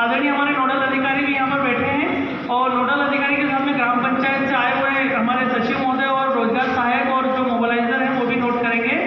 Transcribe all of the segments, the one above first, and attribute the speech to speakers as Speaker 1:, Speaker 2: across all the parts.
Speaker 1: आदरणीय हमारे नोडल अधिकारी भी यहाँ पर बैठे हैं और नोडल अधिकारी के साथ में ग्राम पंचायत से आए हुए हमारे सचिव महोदय और रोजगार सहायक और जो मोबाइलाइजर हैं वो भी नोट करेंगे।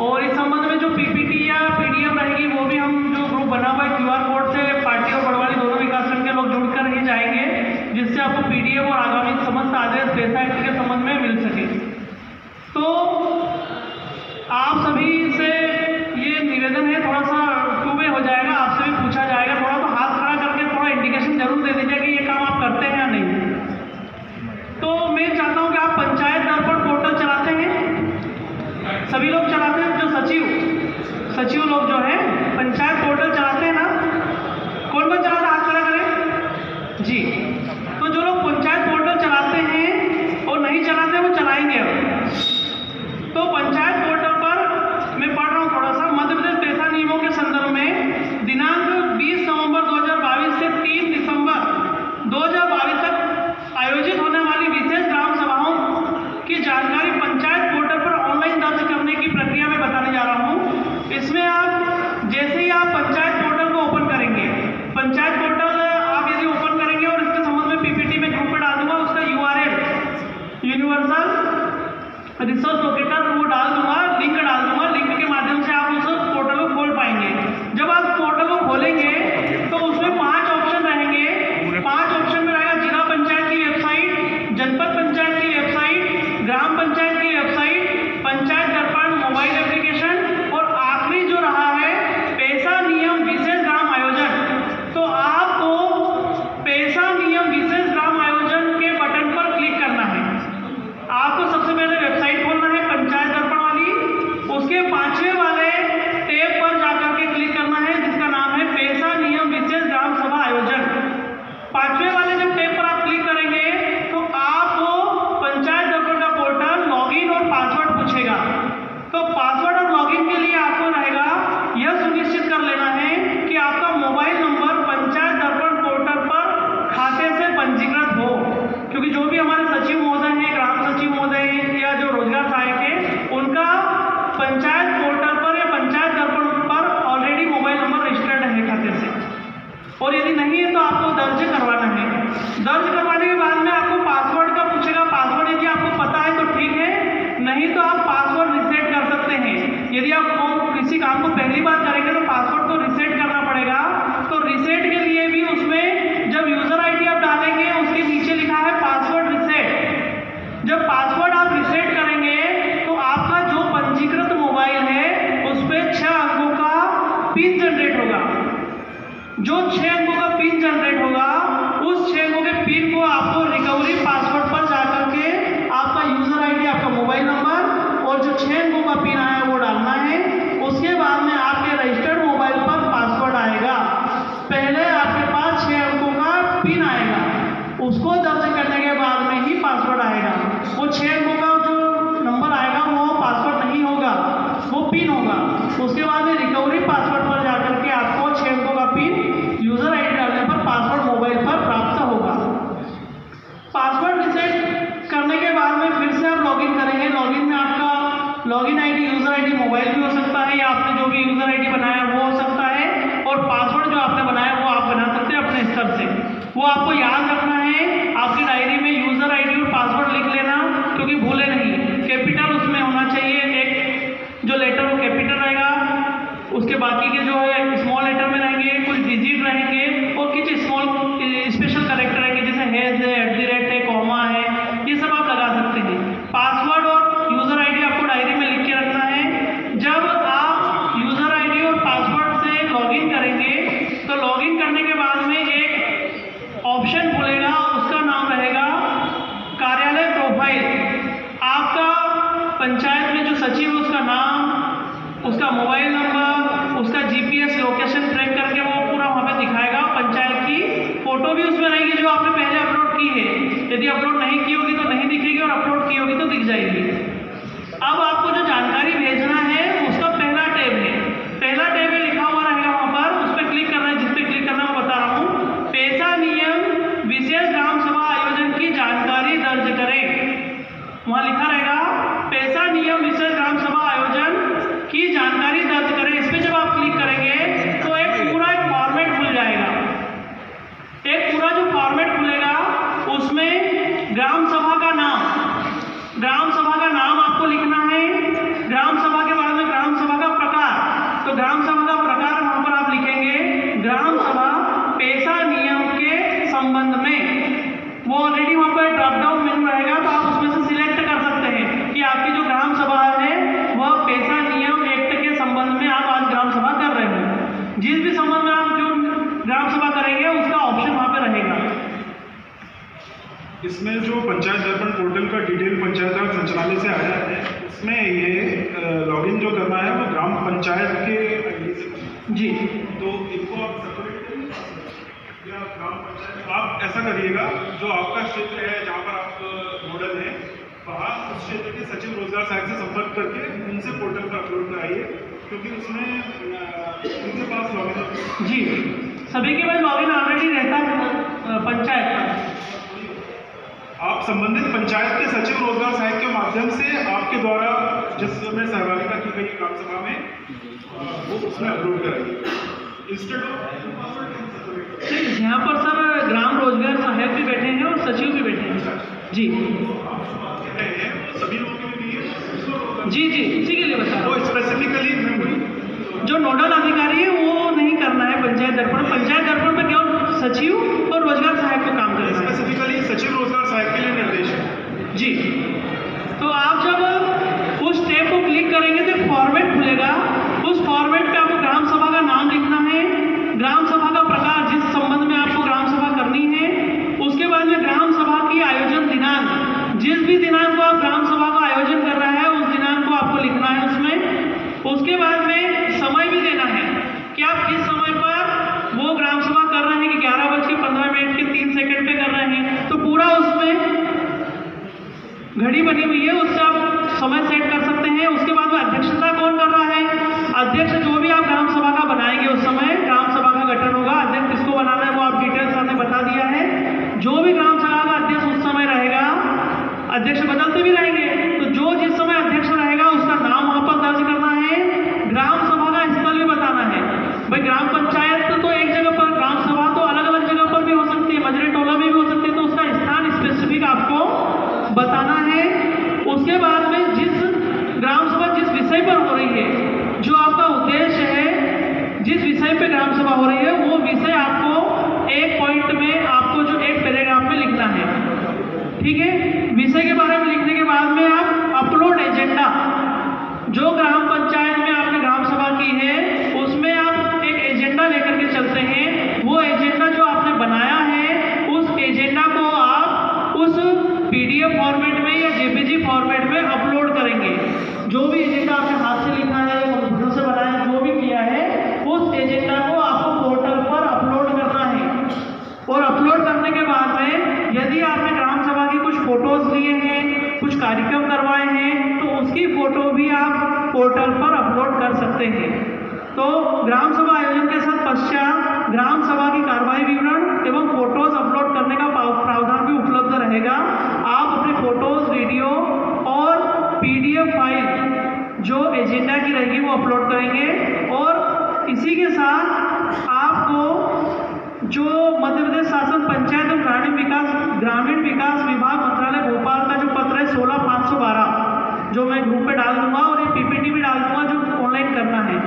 Speaker 1: और इस संबंध में जो पीपीटी या पीडीएफ रहेगी वो भी हम जो ग्रुप बना हुआ है क्यूआर कोड से पार्टी और बड़वाली दोनों विकासखंड के लोग जुड़कर ही जाएंगे, जिससे आपको पीडीएफ और आगामी समस्त आदेश पैसा एक्ट के संबंध में मिल सके। तो आप सभी से ये निवेदन है, थोड़ा सा क्यूबे हो जाएगा, आपसे भी पूछा जाएगा, थोड़ा तो हाथ खड़ा करके थोड़ा इंडिकेशन जरूर दे दीजिए कि ये काम आप करते हैं या नहीं। तो मैं चाहता हूँ कि आप पंचायत दर्पण पोर्टल चलाते हैं, सभी लोग चलाते हैं, जो सचिव लोग जो है पंचायत पोर्टल चलाते हैं ना, कौन कौन चलाता है हाथ खड़ा करें जी। तो जो लोग पंचायत पोर्टल चलाते हैं और नहीं चलाते वो चलाएंगे अब। तो पंचायत पोर्टल पर मैं पढ़ रहा हूँ थोड़ा सा। मध्य प्रदेश पैसा नियमों के संदर्भ में दिनांक 20 नवंबर 2022 से 3 दिसंबर 2022 तक आयोजित होने वाली विशेष ग्राम सभाओं की जानकारी पंचायत पोर्टल पर ऑनलाइन दर्ज करने की प्रक्रिया में बताने जा रहा हूँ। इसमें आप जैसे ही आप पंचायत पोर्टल को ओपन करेंगे, पंचायत पोर्टल आप यदि ओपन करेंगे और इसके संबंध में पीपीटी में ग्रुप में डाल दूंगा, उसका यूआरएल यूनिवर्सल रिसोर्स लोकेटर वो डाल दूंगा, लिंक डाल दूंगा, लिंक के माध्यम से आप उस पोर्टल को खोल पाएंगे। जब आप पोर्टल को खोलेंगे तो उसमें 5 ऑप्शन रहेंगे। 5 ऑप्शन में रहेगा जिला पंचायत की वेबसाइट, जनपद पंचायत की वेबसाइट, ग्राम पंचायत की वेबसाइट, पंचायत दर्पण मोबाइल एप्लीकेशन और आखिरी जो रहा है पैसा नियम विशेष ग्राम आयोजन। तो आपको पैसा नियम विशेष ग्राम आयोजन के बटन पर क्लिक करना है। आपको सबसे पहले वेबसाइट खोलना है पंचायत दर्पण वाली, उसके 5वें वाले टैब पर जाकर के क्लिक करना है जिसका नाम है पैसा नियम विशेष ग्राम सभा आयोजन। 5वें वाले जब टैब पर आप क्लिक करेंगे तो आपको पंचायत दर्पण का पोर्टल लॉगिन और पासवर्ड पूछेगा। तो पासवर्ड और लॉगिन के लिए आपको रहेगा यह सुनिश्चित कर लेना है कि आपका मोबाइल नंबर पंचायत दर्पण पोर्टल पर खाते से पंजीकृत हो, क्योंकि जो भी हमारे सचिव महोदय हैं, ग्राम सचिव महोदय हैं या जो रोजगार सहायक है, उनका पंचायत पोर्टल पर या पंचायत दर्पण पर ऑलरेडी मोबाइल नंबर रजिस्टर्ड है खाते से। और यदि नहीं है तो आपको दर्ज करवाना है। दर्ज करवाने के बाद में आपको पासवर्ड का पूछेगा। पासवर्ड यदि आपको पता है तो ठीक है, नहीं तो आप पासवर्ड रिसेट कर सकते हैं। यदि आप किसी काम को पहली बार करेंगे तो पासवर्ड को रिसेट करना पड़ेगा। तो रिसेट के लिए भी उसमें जब यूजर आईडी आप डालेंगे उसके नीचे लिखा है पासवर्ड रिसेट। जब पासवर्ड आप रिसेट करेंगे तो आपका जो पंजीकृत मोबाइल है उस पर 6 अंकों का पिन जनरेट होगा। जो 6 अंकों का पिन जनरेट होगा उस 6 अंकों के पिन को आपको रिकवरी पासवर्ड पर जाकर के आपका यूजर आईडी, आपका मोबाइल नंबर और जो 6 अंकों का पिन आया वो डालना है। उसके बाद में आपके रजिस्टर्ड मोबाइल पर पासवर्ड आएगा। पहले आपके पास 6 अंकों का पिन आएगा, उसको दर्ज करने के बाद में ही पासवर्ड आएगा। वो 6 अंकों का जो नंबर आएगा वो पासवर्ड नहीं होगा, वो पिन होगा। उसके बाद में रिकवरी पासवर्ड पर जाकर के आपको 6 अंकों का पिन यूजर आईडी डालने पर पासवर्ड मोबाइल पर प्राप्त होगा। पासवर्ड रिसेट करने के बाद में फिर से आप लॉगिन करेंगे। लॉगिन में आपका login ID, user ID mobile भी हो सकता है या आपने जो भी यूजर आईडी बनाया वो हो सकता है, और पासवर्ड जो आपने बनाया वो आप बना सकते हैं अपने स्तर से। वो आपको याद रखना है, आपकी डायरी में यूजर आईडी और पासवर्ड लिख लेना, क्योंकि भूले नहीं। कैपिटल उसमें होना चाहिए, एक जो लेटर वो कैपिटल रहेगा, उसके बाकी के जो है स्मॉल लेटर में रहेंगे, कुछ डिजिट रहेंगे और कुछ स्मॉल स्पेशल कैरेक्टर रहेंगे, जैसे हैज है, @ है, कॉमा है, ये सब आप लगा सकते हैं। पासवर्ड और यूजर आईडी आपको डायरी में लिख के रखना है। जब आप यूजर आईडी और पासवर्ड से लॉगिन करेंगे तो लॉगिन करने के बाद में एक ऑप्शन खुलेगा, उसका नाम रहेगा कार्यालय प्रोफाइल। आपका पंचायत में जो सचिव है उसका नाम, उसका मोबाइल नंबर, उसका जीपीएस लोकेशन ट्रैक करके वो पूरा वहाँ पे दिखाएगा। पंचायत की जिस भी संबंध में आप जो ग्राम सभा करेंगे उसका ऑप्शन वहाँ पे रहेगा।
Speaker 2: इसमें जो पंचायत दर्पण पोर्टल का डिटेल पंचायत राज संचालय से आया है, उसमें ये लॉगिन जो करना है वो ग्राम पंचायत के आईडी से करना है।
Speaker 1: जी,
Speaker 2: तो इनको आप सेपरेट या ग्राम पंचायत आप ऐसा करिएगा, जो आपका क्षेत्र है जहाँ पर आप नोडल हैं वहाँ उस क्षेत्र के सचिव रोजगार सहायक से संपर्क करके उनसे पोर्टल पर अपलोड कराइए, क्योंकि उसमें उनके पास लॉगिन।
Speaker 1: जी, सभी के पास लॉगिन ऑलरेडी रहता है पंचायत का।
Speaker 2: आप संबंधित पंचायत के सचिव रोजगार सहायक के माध्यम से आपके द्वारा जिसमें सहभागिता की गई ग्राम सभा में वो उसमें अपलोड कराइए इंस्टेड ऑफ।
Speaker 1: यहाँ पर सर ग्राम रोजगार सहायक भी बैठे हैं और सचिव भी बैठे हैं। जी
Speaker 2: सभी लोगों के लिए
Speaker 1: जी जी, इसी के लिए बता रहा हूँ।
Speaker 2: वो स्पेसिफिकली
Speaker 1: जो नोडल अधिकारी है वो नहीं करना है पंचायत दर्पण। पंचायत दर्पण में केवल सचिव और रोजगार सहायक को काम करना है।
Speaker 2: स्पेसिफिकली सचिव रोजगार सहायक के लिए निर्देश है।
Speaker 1: जी, तो आप जब उस टैब को क्लिक करेंगे तो फॉर्मेट खुलेगा। उस फॉर्मेट पे आपको ग्राम सभा का नाम लिखना है, ग्राम सभा का प्रकार, जिस संबंध में आपको ग्राम सभा करनी है, उसके बाद में ग्राम सभा की आयोजन दिनांक, जिस भी दिनांक को आप ग्राम सभा का आयोजन कर रहा है उस दिनांक को आपको लिखना है उसमें। उसके बाद में समय भी देना है कि आप किस समय पर वो ग्राम सभा कर रहे हैं, कि 11:15 के 3 सेकंड पे कर रहे हैं, तो पूरा उसमें घड़ी बनी हुई है, उससे आप समय सेट कर सकते हैं। उसके बाद में अध्यक्षता कौन कर रहा है, अध्यक्ष जो भी आप ग्राम सभा का बनाएंगे उस समय ग्राम सभा का गठन होगा। अध्यक्ष किसको बनाना है वो आप डिटेल्स हमने बता दिया है। जो भी ग्राम सभा का अध्यक्ष उस समय रहेगा, अध्यक्ष बदलते भी रहेंगे, तो जो जिस समय अध्यक्ष रहेगा उसका नाम वहां पर दर्ज करना है। ग्राम सभा का स्थल भी बताना है। भाई ग्राम पंचायत तो एक जगह पर, ग्राम सभा तो अलग अलग जगह पर भी हो सकती है, मजरे टोला में भी हो सकती है, तो उसका स्थान स्पेसिफिक आपको बताना है। उसके बाद में जिस ग्राम सभा जिस विषय पर हो रही है, जो आपका उद्देश्य है, जिस विषय पे ग्राम सभा हो रही है वो विषय आपको एक पॉइंट में, आपको जो एक पैराग्राफ में लिखना है। ठीक है, विषय के बारे में लिखने के बाद में आप अपलोड एजेंडा, जो ग्राम पंचायत में आपने ग्राम सभा की है उसमें आप एक एजेंडा लेकर के चलते हैं। वो एजेंडा जो आपने बनाया है उस एजेंडा को आप उस PDF फॉर्मेट में या JPG फॉर्मेट में अपलोड करेंगे। जो भी एजेंडा आपने हाथ से लिखा है, कंप्यूटर से बनाया है, जो भी किया है, उस एजेंडा को आपको पोर्टल पर अपलोड करना है। और अपलोड करने के बाद में यदि आपने ग्राम सभा की कुछ फोटोज लिए हैं, कुछ कार्यक्रम करवाए हैं, तो उसकी फोटो भी आप पोर्टल पर अपलोड कर सकते हैं। तो ग्राम सभा आयोजन के साथ पश्चात ग्राम सभा की कार्रवाई विवरण एवं फोटोज अपलोड करने का प्रावधान भी उपलब्ध रहेगा। आप अपने फोटोज, वीडियो और PDF फाइल जो एजेंडा की रहेगी वो अपलोड करेंगे। और इसी के साथ आपको जो मध्य प्रदेश शासन पंचायत एवं ग्रामीण विकास विभाग मंत्रालय भोपाल का जो पत्र है 16/512, जो मैं ग्रुप पे डाल दूंगा और ये PPT भी डाल दूंगा जो ऑनलाइन करना है।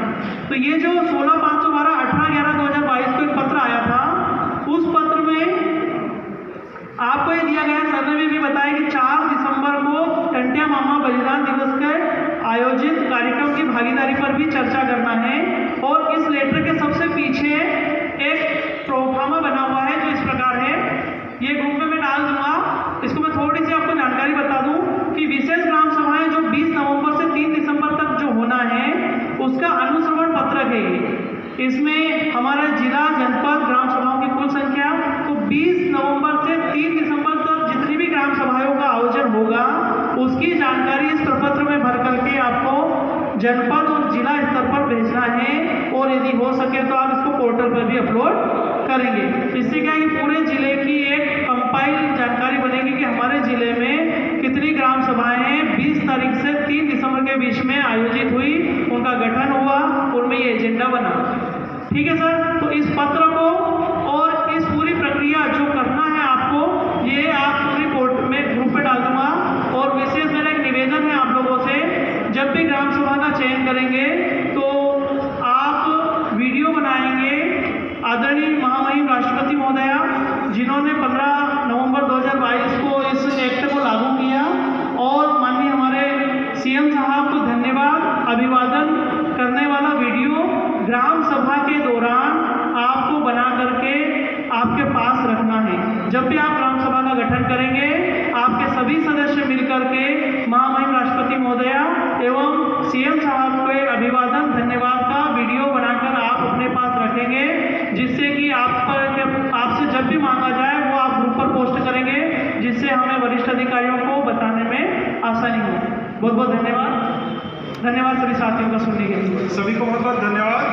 Speaker 1: तो ये जो 16/512 18/11/2022 को एक पत्र आया था, उस पत्र में आपको ये दिया गया, सर ने भी बताया कि 4 दिसंबर को टंटिया मामा बलिदान दिवस के आयोजित कार्यक्रम की भागीदारी पर भी चर्चा करना है। और इस लेटर के सबसे पीछे एक प्रोफार्मा बना हुआ है जो इस प्रकार है, ये ग्रुप में मैं डाल दूंगा। इसको मैं थोड़ी सी आपको जानकारी बता दूं कि विशेष ग्राम सभाएं जो 20 नवंबर से 3 दिसंबर तक जो होना है उसका अनुश्रवण पत्रक है ये। इसमें हमारा जिला, जनपद, ग्राम सभाओं की कुल संख्या, तो 20 नवंबर से 3 दिसंबर तक जितनी भी ग्राम सभाओं का आयोजन होगा उसकी जानकारी इस प्रपत्र में भर करके आपको जनपद और जिला स्तर पर भेजना है। और यदि हो सके तो आप इसको पोर्टल पर भी अपलोड करेंगे। इससे क्या है कि पूरे जिले की एक कंपाइल जानकारी बनेगी कि हमारे जिले में कितनी ग्राम सभाएं हैं, 20 तारीख से 3 दिसंबर के बीच में आयोजित हुई, उनका गठन हुआ, उनमें ये एजेंडा बना। ठीक है सर, तो इस पत्र को और इस पूरी प्रक्रिया जो करना है आपको, ये आप रिपोर्ट में ग्रुप पे डाल दूंगा। और विशेष मेरा एक निवेदन है आप लोगों से, जब भी ग्राम सभा का चयन करेंगे तो आप वीडियो बनाएंगे आदरणीय महामहिम राष्ट्रपति महोदया, जिन्होंने 15 नवंबर 2022 को इस एक्ट को लागू किया, और माननीय हमारे CM साहब को धन्यवाद, अभिवादन करने वाला वीडियो ग्राम सभा के दौरान जब भी आप ग्राम सभा का गठन करेंगे, आपके सभी सदस्य मिलकर के महामहिम राष्ट्रपति महोदया एवं सीएम साहब के अभिवादन धन्यवाद का वीडियो बनाकर आप अपने पास रखेंगे, जिससे कि आपसे जब भी मांगा जाए वो आप ग्रुप पर पोस्ट करेंगे, जिससे हमें वरिष्ठ अधिकारियों को बताने में आसानी हो। बहुत बहुत धन्यवाद। धन्यवाद सभी साथियों का सुनने के लिए।
Speaker 2: सभी को बहुत बहुत धन्यवाद।